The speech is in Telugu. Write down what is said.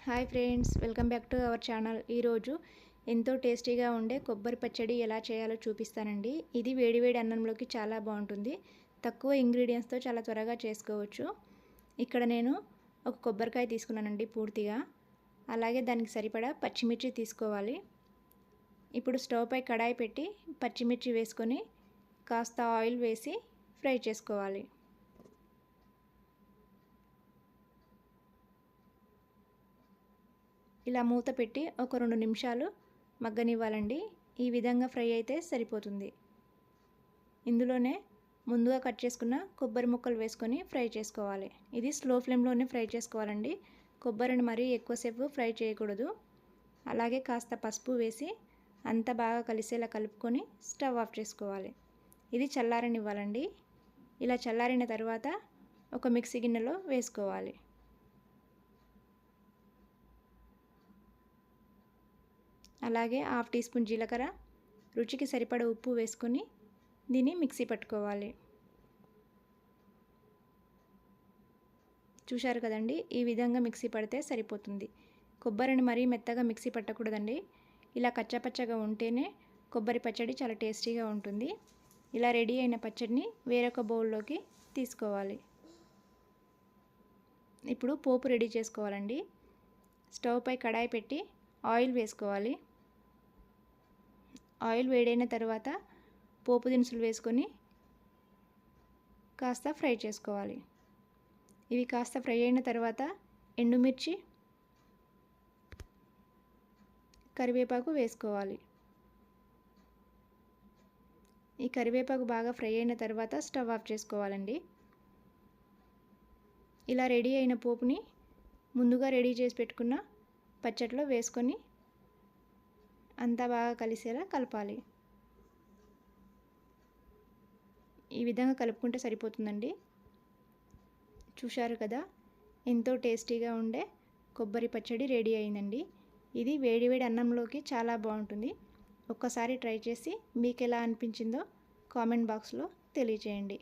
Hi friends, welcome back to our channel. ఈరోజు ఎంతో టేస్టీగా ఉండే కొబ్బరి పచ్చడి ఎలా చేయాలో చూపిస్తానండి. ఇది వేడివేడి అన్నంలోకి చాలా బాగుంటుంది. తక్కువ ఇంగ్రీడియంట్స్తో చాలా త్వరగా చేసుకోవచ్చు. ఇక్కడ నేను ఒక కొబ్బరికాయ తీసుకున్నానండి పూర్తిగా. అలాగే దానికి సరిపడా పచ్చిమిర్చి తీసుకోవాలి. ఇప్పుడు స్టవ్ పై కడాయి పెట్టి పచ్చిమిర్చి వేసుకొని కాస్త ఆయిల్ వేసి ఫ్రై చేసుకోవాలి. ఇలా మూత పెట్టి ఒక 2 నిమిషాలు మగ్గనివ్వాలండి. ఈ విధంగా ఫ్రై అయితే సరిపోతుంది. ఇందులోనే ముందుగా కట్ చేసుకున్న కొబ్బరి ముక్కలు వేసుకొని ఫ్రై చేసుకోవాలి. ఇది స్లో ఫ్లేమ్లోనే ఫ్రై చేసుకోవాలండి. కొబ్బరిని మరీ ఎక్కువసేపు ఫ్రై చేయకూడదు. అలాగే కాస్త పసుపు వేసి అంతా బాగా కలిసేలా కలుపుకొని స్టవ్ ఆఫ్ చేసుకోవాలి. ఇది చల్లారనివ్వాలండి. ఇలా చల్లారిన తర్వాత ఒక మిక్సీ గిన్నెలో వేసుకోవాలి. అలాగే 1/2 టీ స్పూన్ జీలకర్ర, రుచికి సరిపడ ఉప్పు వేసుకొని దీన్ని మిక్సీ పట్టుకోవాలి. చూశారు కదండి, ఈ విధంగా మిక్సీ పడితే సరిపోతుంది. కొబ్బరిని మరీ మెత్తగా మిక్సీ పట్టకూడదండి. ఇలా కచ్చాపచ్చగా ఉంటేనే కొబ్బరి పచ్చడి చాలా టేస్టీగా ఉంటుంది. ఇలా రెడీ అయిన పచ్చడిని వేరొక బౌల్లోకి తీసుకోవాలి. ఇప్పుడు పోపు రెడీ చేసుకోవాలండి. స్టవ్ పై కడాయి పెట్టి ఆయిల్ వేసుకోవాలి. ఆయిల్ వేడైన తర్వాత పోపు దినుసులు వేసుకొని కాస్త ఫ్రై చేసుకోవాలి. ఇవి కాస్త ఫ్రై అయిన తర్వాత ఎండుమిర్చి, కరివేపాకు వేసుకోవాలి. ఈ కరివేపాకు బాగా ఫ్రై అయిన తర్వాత స్టవ్ ఆఫ్ చేసుకోవాలండి. ఇలా రెడీ అయిన పోపుని ముందుగా రెడీ చేసి పెట్టుకున్న పచ్చడిలో వేసుకొని అంతా బాగా కలిసేలా కలపాలి. ఈ విధంగా కలుపుకుంటే సరిపోతుందండి. చూశారు కదా, ఎంతో టేస్టీగా ఉండే కొబ్బరి పచ్చడి రెడీ అయిందండి. ఇది వేడివేడి అన్నంలోకి చాలా బాగుంటుంది. ఒక్కసారి ట్రై చేసి మీకు ఎలా అనిపించిందో కామెంట్ బాక్స్లో తెలియజేయండి.